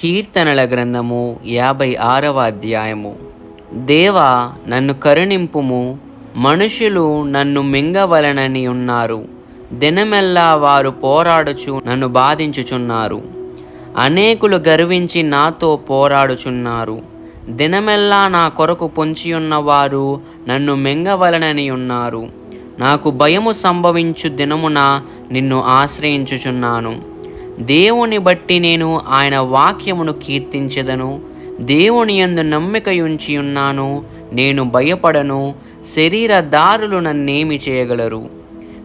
కీర్తనల గ్రంథము 56వ అధ్యాయము. దేవా, నన్ను కరుణింపుము. మనుషులు నన్ను మింగవలనని ఉన్నారు. దినమెల్లా వారు పోరాడుచు నన్ను బాధించుచున్నారు. అనేకులు గర్వించి నాతో పోరాడుచున్నారు. దినమెల్లా నా కొరకు పొంచియున్నవారు నన్ను మింగవలనని ఉన్నారు. నాకు భయము సంభవించు దినమున నిన్ను ఆశ్రయించుచున్నాను. దేవుని బట్టి నేను ఆయన వాక్యమును కీర్తించెదను. దేవుని యందు నమ్మికయుంచి ఉన్నాను, నేను భయపడను. శరీరదారులు నన్నేమి చేయగలరు?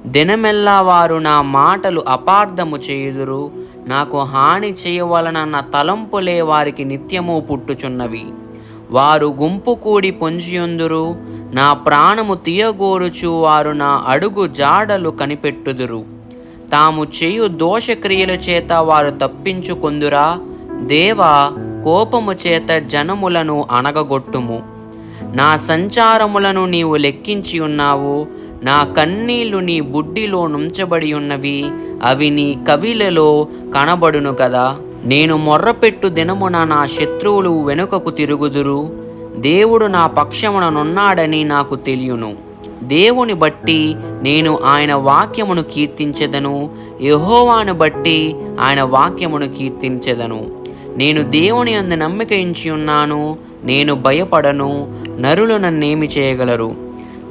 దినమెల్లా వారు నా మాటలు అపార్థము చేయుదురు. నాకు హాని చేయవలనన్న తలంపులే వారికి నిత్యము పుట్టుచున్నవి. వారు గుంపు కూడి పొంచియుందురు. నా ప్రాణము తీయగోరుచు వారు నా అడుగు జాడలు కనిపెట్టుదురు. తాము చేయు దోషక్రియల చేత వారు తప్పించుకొందురా. దేవా, కోపము చేత జనములను అణగగొట్టుము. నా సంచారములను నీవు లెక్కించి ఉన్నావు. నా కన్నీళ్లు నీ బుడ్డిలో నుంచబడి ఉన్నవి. అవి నీ కవిలలో కనబడును కదా. నేను మొర్రపెట్టు దినమున నా శత్రువులు వెనుకకు తిరుగుదురు. దేవుడు నా పక్షముననున్నాడని నాకు తెలియను. దేవుని బట్టి నేను ఆయన వాక్యమును కీర్తించెదను. యెహోవాను బట్టి ఆయన వాక్యమును కీర్తించెదను. నేను దేవుని యందు నమ్మిక ఉంచి ఉన్నాను, నేను భయపడను. నరులు నన్నేమి చేయగలరు?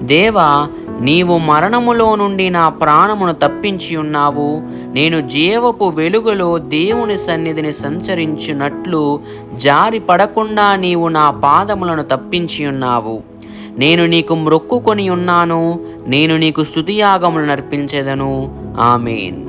దేవా, నీవు మరణములో నుండి నా ప్రాణమును తప్పించి ఉన్నావు. నేను జీవపు వెలుగులో దేవుని సన్నిధిని సంచరించున్నట్లు జారి పడకుండా నీవు నా పాదములను తప్పించి ఉన్నావు. నేను నీకు మ్రొక్కుకొని ఉన్నాను. నేను నీకు స్తుతియాగములు నర్పించెదను. ఆమేన్.